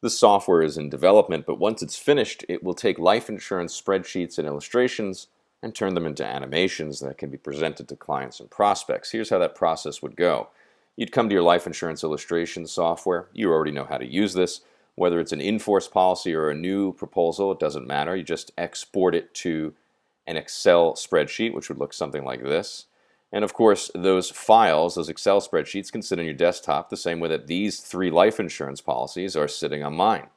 The software is in development, but once it's finished, it will take life insurance spreadsheets and illustrations and turn them into animations that can be presented to clients and prospects. Here's how that process would go. You'd come to your life insurance illustration software. You already know how to use this. Whether it's an in-force policy or a new proposal, it doesn't matter. You just export it to an Excel spreadsheet, which would look something like this. And of course, those files, those Excel spreadsheets, can sit on your desktop the same way that these 3 life insurance policies are sitting on mine.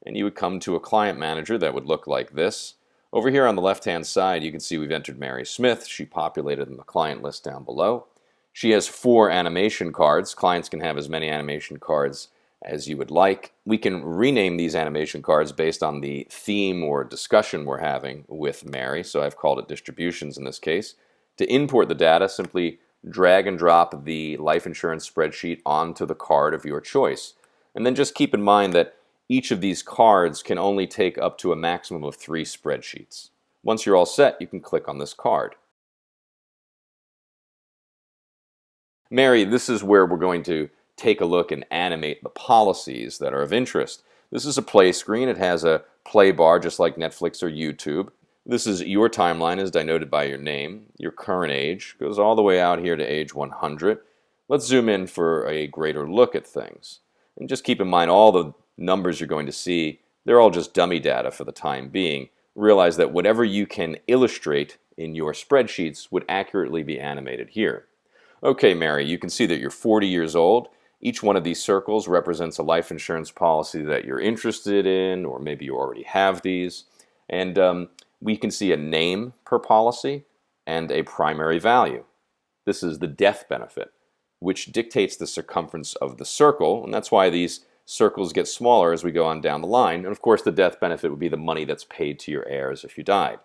And you would come to a client manager that would look like this. Over here on the left-hand side, you can see we've entered Mary Smith. She populated in the client list down below. She has 4 animation cards. Clients can have as many animation cards as you would like. We can rename these animation cards based on the theme or discussion we're having with Mary, so I've called it distributions in this case. To import the data, simply drag and drop the life insurance spreadsheet onto the card of your choice. And then just keep in mind that each of these cards can only take up to a maximum of 3 spreadsheets. Once you're all set, you can click on this card. Mary, this is where we're going to take a look and animate the policies that are of interest. This is a play screen. It has a play bar just like Netflix or YouTube. This is your timeline as denoted by your name. Your current age goes all the way out here to age 100. Let's zoom in for a greater look at things. And just keep in mind all the numbers you're going to see, they're all just dummy data for the time being. Realize that whatever you can illustrate in your spreadsheets would accurately be animated here. Okay, Mary, you can see that you're 40 years old. Each one of these circles represents a life insurance policy that you're interested in, or maybe you already have these. And we can see a name per policy and a primary value. This is the death benefit, which dictates the circumference of the circle, and that's why these circles get smaller as we go on down the line. And of course, the death benefit would be the money that's paid to your heirs if you died.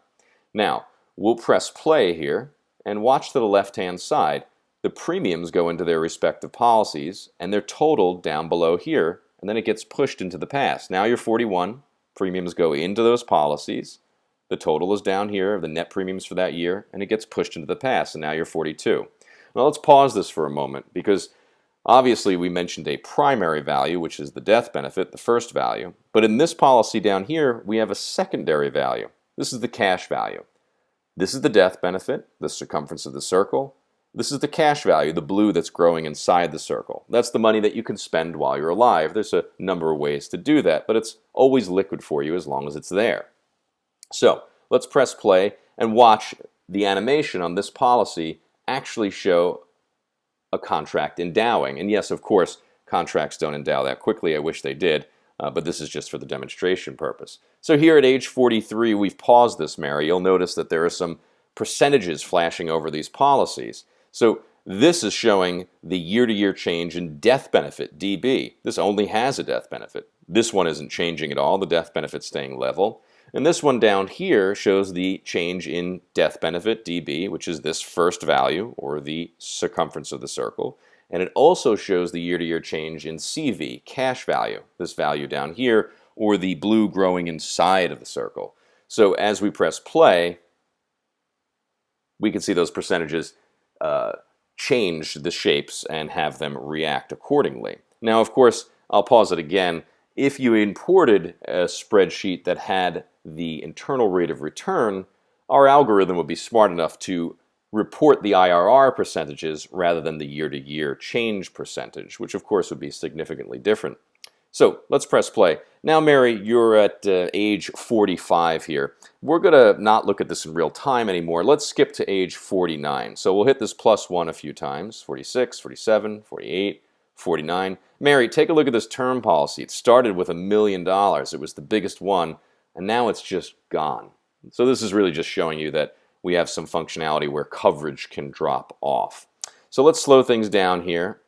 Now, we'll press play here and watch to the left-hand side. The premiums go into their respective policies, and they're totaled down below here, and then it gets pushed into the past. Now you're 41, premiums go into those policies. The total is down here, the net premiums for that year, and it gets pushed into the past, and now you're 42. Now let's pause this for a moment, because obviously we mentioned a primary value, which is the death benefit, the first value. But in this policy down here, we have a secondary value. This is the cash value. This is the death benefit, the circumference of the circle. This is the cash value, the blue that's growing inside the circle. That's the money that you can spend while you're alive. There's a number of ways to do that, but it's always liquid for you as long as it's there. So let's press play and watch the animation on this policy actually show a contract endowing. And yes, of course, contracts don't endow that quickly. I wish they did, but this is just for the demonstration purpose. So here at age 43, we've paused this, Mary. You'll notice that there are some percentages flashing over these policies. So this is showing the year-to-year change in death benefit, DB. This only has a death benefit. This one isn't changing at all. The death benefit's staying level. And this one down here shows the change in death benefit, DB, which is this first value, or the circumference of the circle. And it also shows the year-to-year change in CV, cash value, this value down here, or the blue growing inside of the circle. So as we press play, we can see those percentages change the shapes and have them react accordingly. Now, of course, I'll pause it again. If you imported a spreadsheet that had the internal rate of return, our algorithm would be smart enough to report the IRR percentages rather than the year-to-year change percentage, which of course would be significantly different. So let's press play. Now, Mary, you're at age 45 here. We're going to not look at this in real time anymore. Let's skip to age 49. So we'll hit this +1 a few times. 46, 47, 48, 49. Mary, take a look at this term policy. It started with $1 million. It was the biggest one, and now it's just gone. So this is really just showing you that we have some functionality where coverage can drop off. So let's slow things down here.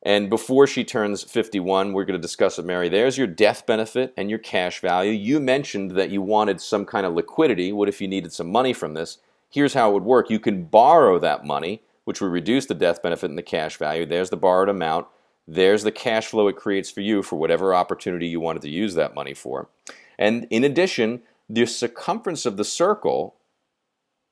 And before she turns 51, we're going to discuss with Mary. There's your death benefit and your cash value. You mentioned that you wanted some kind of liquidity. What if you needed some money from this? Here's how it would work. You can borrow that money, which would reduce the death benefit and the cash value. There's the borrowed amount. There's the cash flow it creates for you for whatever opportunity you wanted to use that money for. And in addition, the circumference of the circle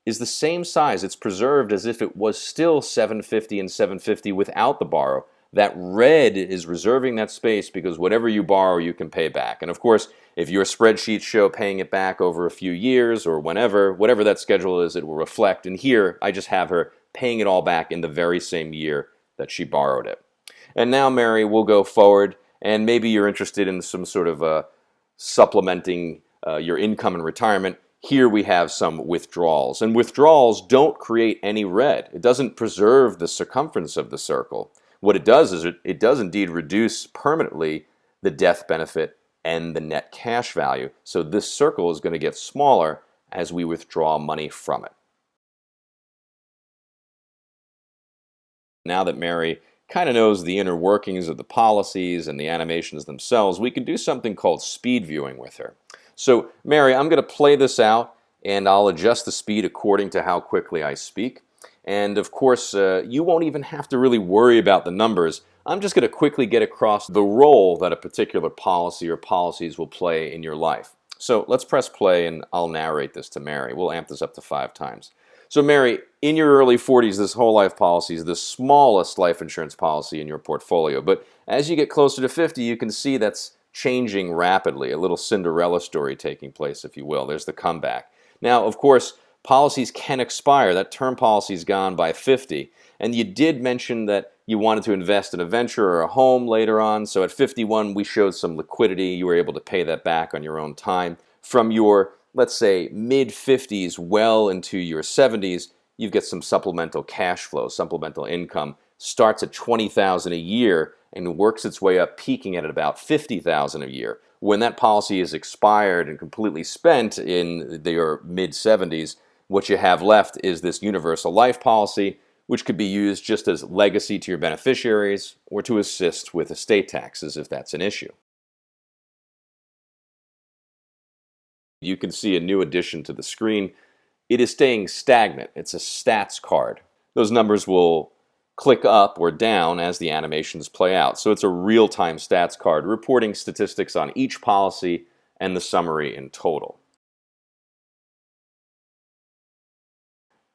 is the same size. It's preserved as if it was still 750 and 750 without the borrow. That red is reserving that space because whatever you borrow, you can pay back. And of course, if your spreadsheets show paying it back over a few years or whatever that schedule is, it will reflect. And here, I just have her paying it all back in the very same year that she borrowed it. And now, Mary, we'll go forward, and maybe you're interested in some sort of supplementing your income in retirement. Here we have some withdrawals. And withdrawals don't create any red. It doesn't preserve the circumference of the circle. What it does is it does indeed reduce permanently the death benefit and the net cash value. So this circle is going to get smaller as we withdraw money from it. Now that Mary kind of knows the inner workings of the policies and the animations themselves, we can do something called speed viewing with her. So Mary, I'm going to play this out, and I'll adjust the speed according to how quickly I speak. And of course, you won't even have to really worry about the numbers. I'm just going to quickly get across the role that a particular policy or policies will play in your life. So let's press play, and I'll narrate this to Mary. We'll amp this up to 5 times. So Mary, in your early 40s, this whole life policy is the smallest life insurance policy in your portfolio. But as you get closer to 50, you can see that's changing rapidly, a little Cinderella story taking place, if you will. There's the comeback. Now, of course, policies can expire. That term policy is gone by 50. And you did mention that you wanted to invest in a venture or a home later on. So at 51, we showed some liquidity. You were able to pay that back on your own time. From your, let's say, mid-50s well into your 70s, you get some supplemental cash flow, supplemental income. Starts at $20,000 a year and works its way up, peaking at about $50,000 a year. When that policy is expired and completely spent in your mid-70s, what you have left is this universal life policy, which could be used just as legacy to your beneficiaries or to assist with estate taxes if that's an issue. You can see a new addition to the screen. It is staying stagnant. It's a stats card. Those numbers will click up or down as the animations play out. So it's a real-time stats card reporting statistics on each policy and the summary in total.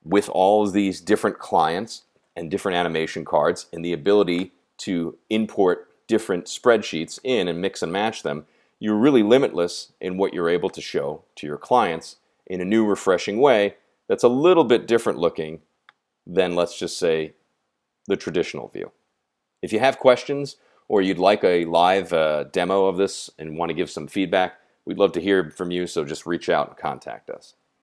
With all of these different clients and different animation cards and the ability to import different spreadsheets in and mix and match them, you're really limitless in what you're able to show to your clients in a new, refreshing way that's a little bit different looking than, let's just say, the traditional view. If you have questions or you'd like a live demo of this and want to give some feedback, we'd love to hear from you, so just reach out and contact us.